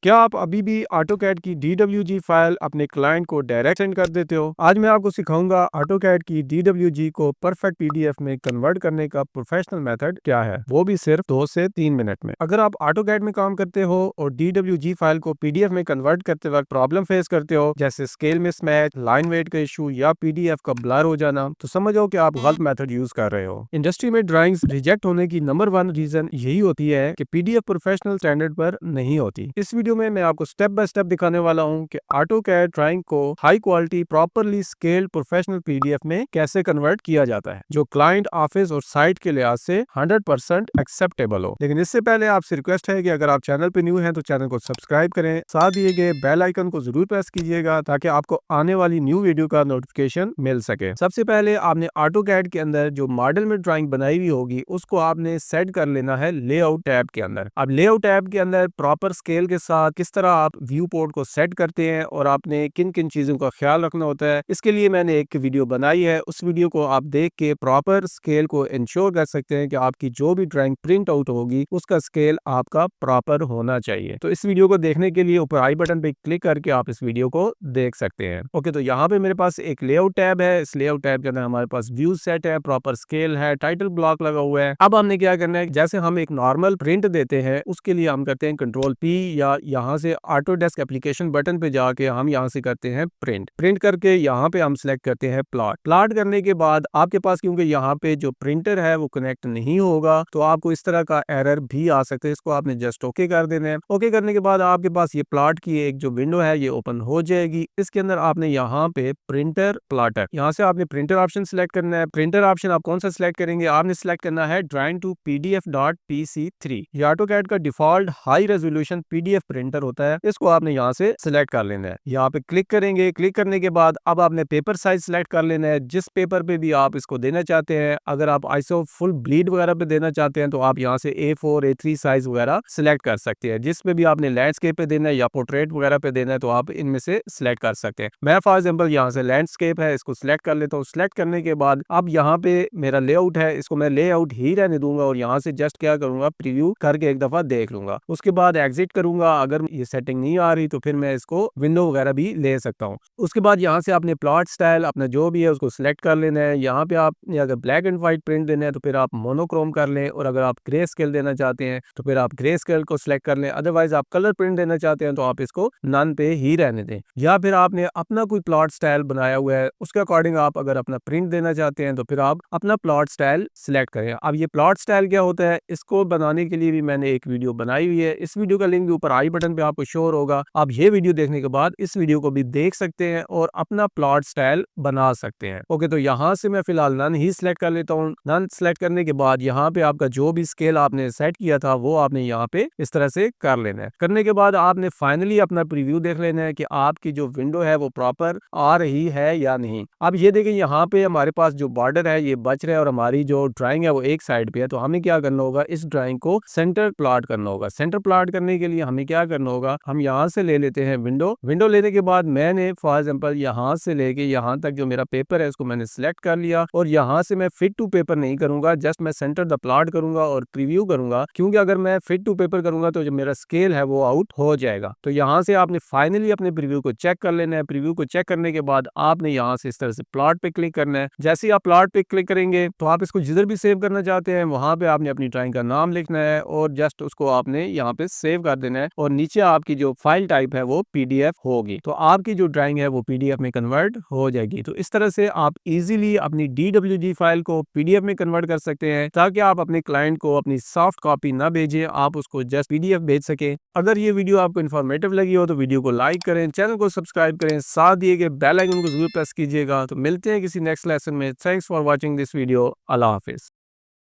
क्या आप अभी भी ऑटोकैड की DWG फाइल अपने क्लाइंट को डायरेक्ट सेंड कर देते हो? आज मैं आपको सिखाऊंगा ऑटोकैड की DWG को परफेक्ट PDF में कन्वर्ट करने का प्रोफेशनल मेथड क्या है, वो भी सिर्फ 2 से 3 मिनट में। अगर आप ऑटोकैड में काम करते हो और DWG फाइल को PDF में कन्वर्ट करते वक्त प्रॉब्लम फेस करते हो, जैसे स्केल मिसमैच, लाइन वेट का इशू या PDF का ब्लर हो जाना, तो समझो कि आप गलत मेथड यूज कर रहे हो। इंडस्ट्री में ड्राइंग्स रिजेक्ट होने की नंबर 1 रीजन यही होती है कि PDF प्रोफेशनल स्टैंडर्ड पर नहीं होती। इस वीडियो में मैं आपको स्टेप बाय स्टेप दिखाने वाला हूं कि ऑटोकैड ड्राइंग को high quality properly scaled professional PDF में कैसे कन्वर्ट किया जाता है, जो क्लाइंट, ऑफिस और साइट के लिहाज से 100% एक्सेप्टेबल हो। लेकिन इससे पहले आपसे रिक्वेस्ट है कि अगर आप चैनल पे न्यू हैं तो चैनल को सब्सक्राइब करें, साथ दिए गए बेल आइकन को जरूर प्रेस कीजिएगा ताकि आपको आने वाली न्यू वीडियो का नोटिफिकेशन मिल सके। सबसे पहले आपने ऑटोकैड के अंदर जो मॉडल में ड्राइंग बनाई हुई होगी उसको आपने सेट कर लेना है लेआउट टैब के अंदर। अब लेआउट टैब के अंदर प्रॉपर स्केल के साथ किस तरह आप व्यू पोर्ट को सेट करते हैं और आपने किन किन चीजों का ख्याल रखना होता है, इसके लिए मैंने एक वीडियो बनाई है। उस वीडियो को आप देख के प्रॉपर स्केल को इंश्योर कर सकते हैं कि आपकी जो भी ड्राइंग प्रिंट आउट होगी उसका स्केल आपका प्रॉपर होना चाहिए। तो इस वीडियो को देखने के लिए ऊपर आई बटन पे क्लिक करके आप इस वीडियो को देख सकते हैं। ओके, तो यहाँ पे मेरे पास एक लेआउट टैब है। इस लेआउट टैब के अंदर हमारे पास व्यू सेट है, प्रॉपर स्केल है, टाइटल ब्लॉक लगा हुआ है। अब हमने क्या करना है, जैसे हम एक नॉर्मल प्रिंट देते हैं उसके लिए हम करते हैं कंट्रोल P या यहाँ से ऑटोडेस्क एप्लीकेशन बटन पे जाके हम यहाँ से करते हैं प्रिंट करके यहाँ पे हम सिलेक्ट करते हैं प्लॉट करने के बाद आपके पास, क्योंकि यहाँ पे जो प्रिंटर है वो कनेक्ट नहीं होगा, तो आपको इस तरह का एरर भी आ सकता है। इसको आपने जस्ट ओके कर देना है। ओके करने के बाद आपके पास ये प्लॉट की एक जो विंडो है ये ओपन हो जाएगी। इसके अंदर आपने यहाँ पे प्रिंटर प्लॉटर, यहाँ से आपने प्रिंटर ऑप्शन सिलेक्ट करना है। प्रिंटर ऑप्शन आप कौन सा सिलेक्ट करेंगे, आपने सिलेक्ट करना है ड्राइंग टू PDF.PC3। ये ऑटोकैड का default high resolution PDF printer होता है, इसको आपने यहाँ से सिलेक्ट कर लेना है। यहाँ पे क्लिक करेंगे। क्लिक करने के बाद अब आपने पेपर साइज सिलेक्ट कर लेना है, जिस पेपर पे भी आप इसको देना चाहते हैं। अगर आप आईएसओ फुल ब्लीड वगैरह पे देना चाहते हैं तो आप यहाँ से A4 A3 साइज वगैरह सिलेक्ट कर सकते हैं। जिसपे भी आपने लैंडस्केप पे देना है या पोर्ट्रेट वगैरह पे देना है तो आप इनमें से सिलेक्ट कर सकते हैं। मैं फॉर एग्जाम्पल यहाँ से लैंडस्केप है, इसको सिलेक्ट कर लेता हूँ। सिलेक्ट करने के बाद अब यहाँ पे मेरा लेआउट है, इसको मैं लेआउट ही रहने दूंगा और यहाँ से जस्ट क्या करूंगा, प्रीव्यू करके एक दफा देख लूंगा। उसके बाद एग्जिट करूंगा। अगर ये सेटिंग नहीं आ रही तो फिर मैं इसको विंडो वगैरह भी ले सकता हूँ। उसके बाद यहाँ से आपने प्लॉट स्टाइल अपना जो भी है उसको सिलेक्ट कर लेना है। यहाँ पे आप अगर ब्लैक एंड व्हाइट प्रिंट देना है तो फिर आप मोनोक्रोम कर लें, और अगर आप ग्रे स्केल देना चाहते हैं तो फिर आप ग्रे स्केल को सिलेक्ट कर लें। अदरवाइज आप कलर प्रिंट देना चाहते हैं तो आप इसको नन पे ही रहने दें। या फिर आपने अपना कोई प्लॉट स्टाइल बनाया हुआ है उसके अकॉर्डिंग आप अगर अपना प्रिंट देना चाहते हैं तो फिर आप अपना प्लॉट स्टाइल सिलेक्ट करें। अब ये प्लॉट स्टाइल क्या होता है, इसको बनाने के लिए भी मैंने एक वीडियो बनाई हुई है। इस वीडियो का लिंक भी ऊपर आई बटन पे आपको शोर होगा। आप ये वीडियो देखने के बाद इस वीडियो को भी देख सकते हैं और अपना प्लॉट स्टाइल बना सकते हैं। ओके, तो यहाँ से मैं फिलहाल नन ही सिलेक्ट कर लेता हूँ। नन सिलेक्ट करने के बाद यहाँ पे आपका जो भी स्केल आपने सेट किया था वो आपने यहाँ पे इस तरह से कर लेना है। करने के बाद आपने फाइनली अपना प्रीव्यू देख लेना है कि आपकी जो विंडो है वो प्रॉपर आ रही है या नहीं। अब ये देखें, यहाँ पे हमारे पास जो बॉर्डर है ये बच रहा है और हमारी जो ड्राइंग है वो एक साइड पे है। तो हमें क्या करना होगा, इस ड्राइंग को सेंटर प्लॉट करना होगा। सेंटर प्लॉट करने के लिए हमें क्या करना होगा, हम यहाँ से ले लेते हैं विंडो लेने के बाद मैंने फॉर एग्जांपल यहाँ से लेके यहाँ तक जो मेरा पेपर है उसको मैंने सिलेक्ट कर लिया, और यहाँ से मैं फिट टू पेपर नहीं करूंगा, जस्ट मैं सेंटर द प्लॉट करूंगा और प्रीव्यू करूंगा। क्योंकि अगर मैं फिट टू पेपर करूंगा तो जो मेरा स्केल है वो आउट हो जाएगा। तो यहाँ से आपने फाइनली अपने प्रीव्यू को चेक कर लेना है। प्रीव्यू को चेक करने के बाद आपने यहाँ से इस तरह से प्लॉट पे क्लिक करना है। जैसे ही आप प्लॉट पे क्लिक करेंगे तो आप इसको जिधर भी सेव करना चाहते हैं वहां पे आपने अपनी ड्राइंग का नाम लिखना है और जस्ट उसको आपने यहाँ पे सेव कर देना है, और नीचे आपकी जो फाइल टाइप है वो PDF होगी। तो आपकी जो ड्राइंग है वो PDF में कन्वर्ट हो जाएगी। तो इस तरह से आप इजीली अपनी DWG फाइल को PDF में कन्वर्ट कर सकते हैं ताकि आप अपने क्लाइंट को अपनी सॉफ्ट कॉपी ना भेजें, आप उसको जस्ट PDF भेज सकें। अगर ये वीडियो आपको इन्फॉर्मेटिव लगी हो तो वीडियो को लाइक करें, चैनल को सब्सक्राइब करें, साथ दिए गए बेल आइकन को जरूर प्रेस कीजिएगा। तो मिलते हैं किसी नेक्स्ट लेसन में। Thanks for watching this video. Allah Hafiz.